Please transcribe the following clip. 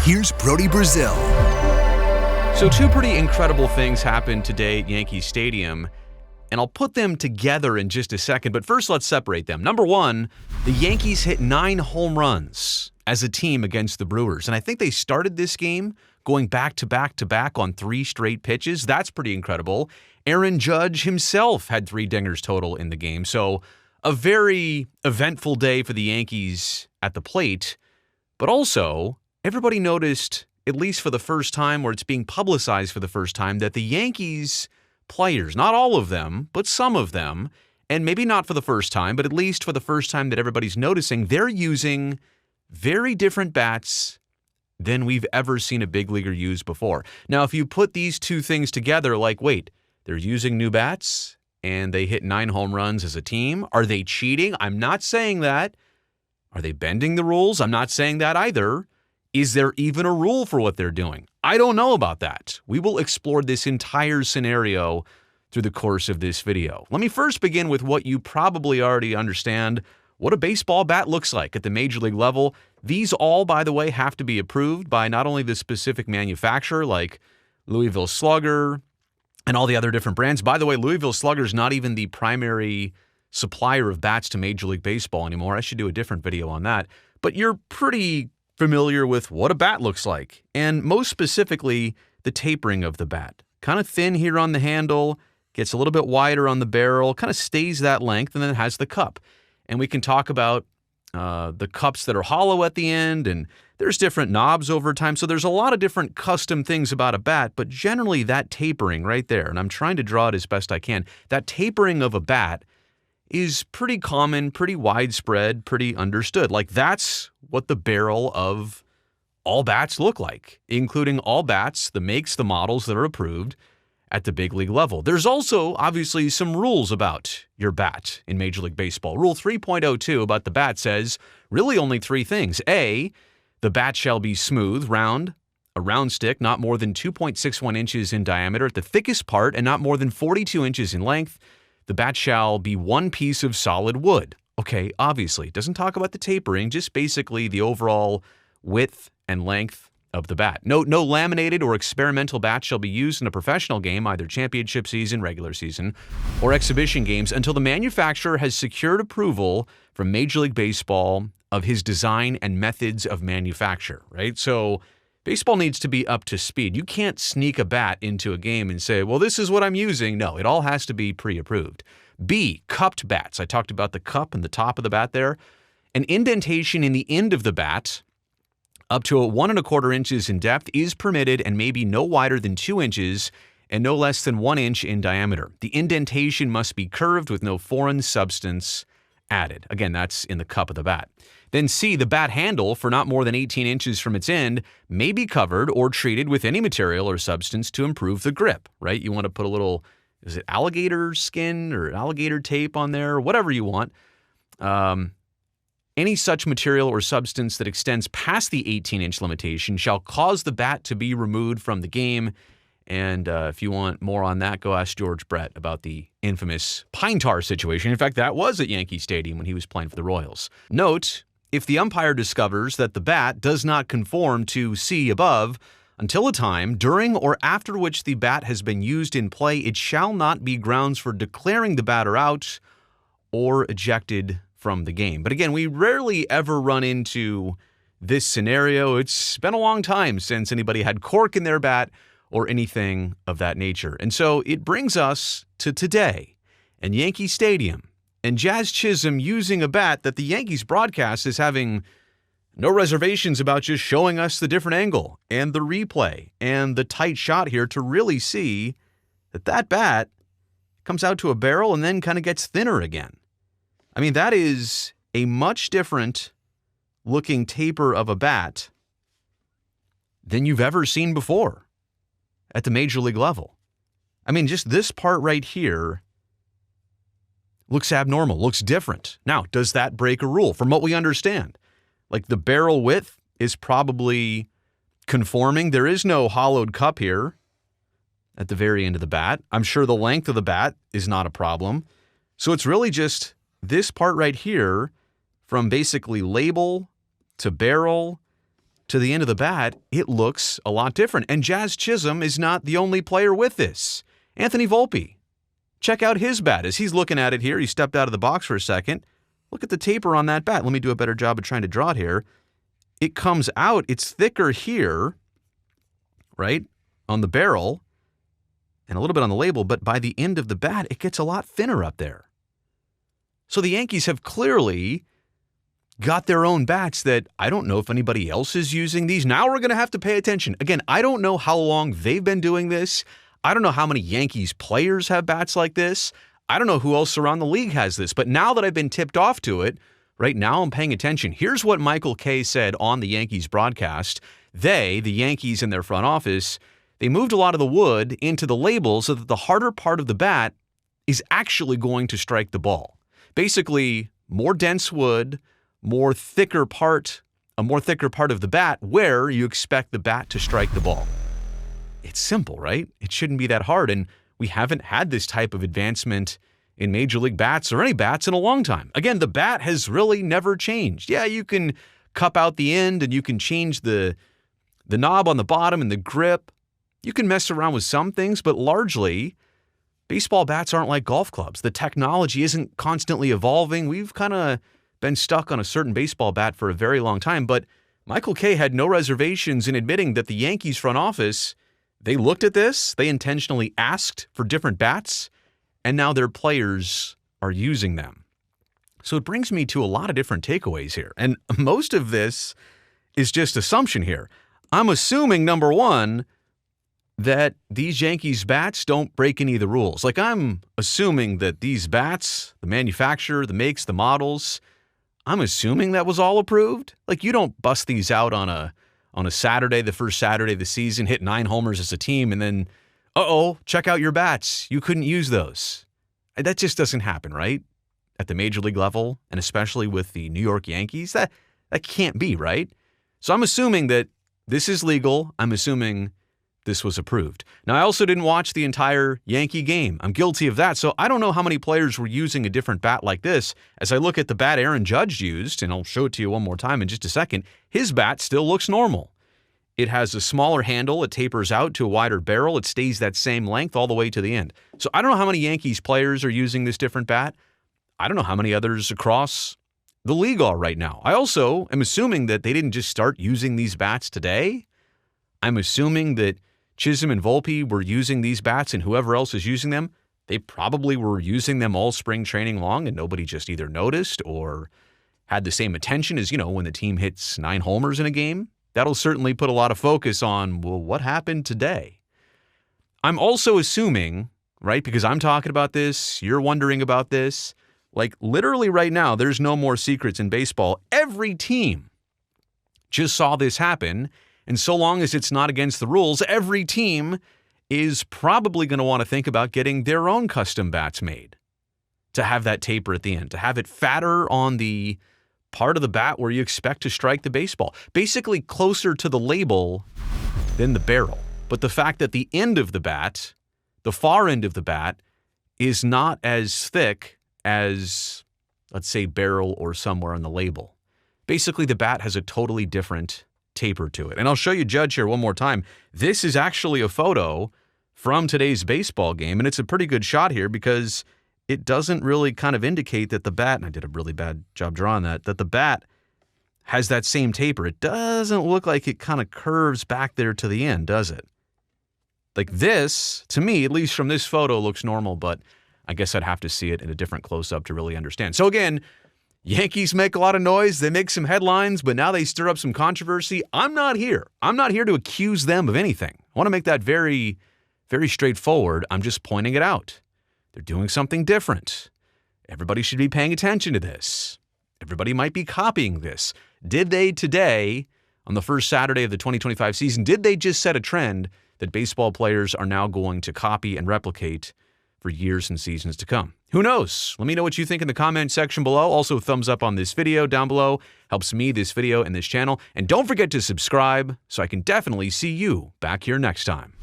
Here's Brody Brazil. So two pretty incredible things happened today at Yankee Stadium, and I'll put them together in just a second, but first let's separate them. Number one, the Yankees hit 9 home runs as a team against the Brewers, and I think they started this game going back to back on 3 straight pitches. That's pretty incredible. Aaron Judge himself had 3 dingers total in the game, so a very eventful day for the Yankees at the plate, but also everybody noticed, at least for the first time, or it's being publicized for the first time, that the Yankees players, not all of them, but some of them, and maybe not for the first time, but at least for the first time that everybody's noticing, they're using very different bats than we've ever seen a big leaguer use before. Now, if you put these two things together, like, wait, they're using new bats and they hit 9 home runs as a team. Are they cheating? I'm not saying that. Are they bending the rules? I'm not saying that either. Is there even a rule for what they're doing? I don't know about that. We will explore this entire scenario through the course of this video. Let me first begin with what you probably already understand, what a baseball bat looks like at the major league level. These all, by the way, have to be approved by not only the specific manufacturer like Louisville Slugger and all the other different brands. By the way, Louisville Slugger is not even the primary supplier of bats to Major League Baseball anymore. I should do a different video on that. But you're pretty familiar with what a bat looks like, and most specifically, the tapering of the bat. Kind of thin here on the handle, gets a little bit wider on the barrel, kind of stays that length, and then it has the cup. And we can talk about the cups that are hollow at the end, and there's different knobs over time, so there's a lot of different custom things about a bat, but generally that tapering right there, and I'm trying to draw it as best I can, that tapering of a bat is pretty common, pretty widespread, pretty understood. Like, that's what the barrel of all bats look like, including all bats, the makes, the models that are approved at the big league level. There's also, obviously, some rules about your bat in Major League Baseball. Rule 3.02 about the bat says really only 3 things. A, the bat shall be smooth, round, a round stick, not more than 2.61 inches in diameter at the thickest part and not more than 42 inches in length. The bat shall be one piece of solid wood. Okay, obviously, it doesn't talk about the tapering, just basically the overall width and length of the bat. No laminated or experimental bat shall be used in a professional game, either championship season, regular season, or exhibition games until the manufacturer has secured approval from Major League Baseball of his design and methods of manufacture, right? So baseball needs to be up to speed. You can't sneak a bat into a game and say, well, this is what I'm using. No, it all has to be pre-approved. B, cupped bats. I talked about the cup and the top of the bat there. An indentation in the end of the bat up to 1¼ inches in depth is permitted and may be no wider than 2 inches and no less than 1 inch in diameter. The indentation must be curved with no foreign substance added. Again, that's in the cup of the bat. Then C, the bat handle, for not more than 18 inches from its end, may be covered or treated with any material or substance to improve the grip, right? You want to put a little, is it alligator skin or alligator tape on there, whatever you want. Any such material or substance that extends past the 18-inch limitation shall cause the bat to be removed from the game. And if you want more on that, go ask George Brett about the infamous pine tar situation. In fact, that was at Yankee Stadium when he was playing for the Royals. Note, if the umpire discovers that the bat does not conform to C above, until a time during or after which the bat has been used in play, it shall not be grounds for declaring the batter out or ejected from the game. But again, we rarely ever run into this scenario. It's been a long time since anybody had cork in their bat or anything of that nature. And so it brings us to today and Yankee Stadium and Jazz Chisholm using a bat that the Yankees broadcast is having no reservations about, just showing us the different angle and the replay and the tight shot here to really see that that bat comes out to a barrel and then kind of gets thinner again. I mean, that is a much different looking taper of a bat than you've ever seen before at the major league level. I mean, just this part right here looks abnormal, looks different. Now, does that break a rule? From what we understand, like the barrel width is probably conforming. There is no hollowed cup here at the very end of the bat. I'm sure the length of the bat is not a problem. So it's really just this part right here, from basically label to barrel to the end of the bat, it looks a lot different. And Jazz Chisholm is not the only player with this. Anthony Volpe, check out his bat. As he's looking at it here, he stepped out of the box for a second. Look at the taper on that bat. Let me do a better job of trying to draw it here. It comes out, it's thicker here, right, on the barrel, and a little bit on the label, but by the end of the bat, it gets a lot thinner up there. So the Yankees have clearly got their own bats that I don't know if anybody else is using these. Now we're going to have to pay attention. Again, I don't know how long they've been doing this. I don't know how many Yankees players have bats like this. I don't know who else around the league has this. But now that I've been tipped off to it, right now I'm paying attention. Here's what Michael Kay said on the Yankees broadcast. The Yankees in their front office, they moved a lot of the wood into the label so that the harder part of the bat is actually going to strike the ball. Basically, more dense wood, a more thicker part of the bat where you expect the bat to strike the ball. It's simple, right? It shouldn't be that hard, and we haven't had this type of advancement in Major League bats or any bats in a long time. Again, the bat has really never changed. Yeah, you can cup out the end and you can change the knob on the bottom and the grip. You can mess around with some things, but largely, baseball bats aren't like golf clubs. The technology isn't constantly evolving. We've kind of been stuck on a certain baseball bat for a very long time, but Michael Kay had no reservations in admitting that the Yankees front office, they looked at this, they intentionally asked for different bats, and now their players are using them. So it brings me to a lot of different takeaways here, and most of this is just assumption here. I'm assuming, number one, that these Yankees bats don't break any of the rules. Like, I'm assuming that these bats, the manufacturer, the makes, the models, I'm assuming that was all approved. Like, you don't bust these out on a Saturday, the first Saturday of the season, hit 9 homers as a team, and then, check out your bats. You couldn't use those. That just doesn't happen, right? At the major league level, and especially with the New York Yankees, that can't be, right? So I'm assuming that this is legal. I'm assuming this was approved. Now, I also didn't watch the entire Yankee game. I'm guilty of that, so I don't know how many players were using a different bat like this. As I look at the bat Aaron Judge used, and I'll show it to you one more time in just a second, his bat still looks normal. It has a smaller handle. It tapers out to a wider barrel. It stays that same length all the way to the end. So I don't know how many Yankees players are using this different bat. I don't know how many others across the league are right now. I also am assuming that they didn't just start using these bats today. I'm assuming that Chisholm and Volpe were using these bats, and whoever else is using them, they probably were using them all spring training long, and nobody just either noticed or had the same attention as, when the team hits 9 homers in a game. That'll certainly put a lot of focus on, well, what happened today? I'm also assuming, right, because I'm talking about this, you're wondering about this, like literally right now, there's no more secrets in baseball. Every team just saw this happen. And so long as it's not against the rules, every team is probably going to want to think about getting their own custom bats made to have that taper at the end, to have it fatter on the part of the bat where you expect to strike the baseball. Basically closer to the label than the barrel. But the fact that the end of the bat, the far end of the bat, is not as thick as, let's say, barrel or somewhere on the label. Basically, the bat has a totally different taper to it. And I'll show you Judge here one more time. This is actually a photo from today's baseball game, and it's a pretty good shot here because it doesn't really kind of indicate that the bat, and I did a really bad job drawing that the bat has that same taper. It doesn't look like it kind of curves back there to the end, does it? Like this, to me, at least from this photo, looks normal, but I guess I'd have to see it in a different close-up to really understand. So again, Yankees make a lot of noise. They make some headlines, but now they stir up some controversy. I'm not here. I'm not here to accuse them of anything. I want to make that very, very straightforward. I'm just pointing it out. They're doing something different. Everybody should be paying attention to this. Everybody might be copying this. Did they today, on the first Saturday of the 2025 season, did they just set a trend that baseball players are now going to copy and replicate for years and seasons to come? Who knows? Let me know what you think in the comment section below. Also, thumbs up on this video down below. Helps me, this video, and this channel. And don't forget to subscribe so I can definitely see you back here next time.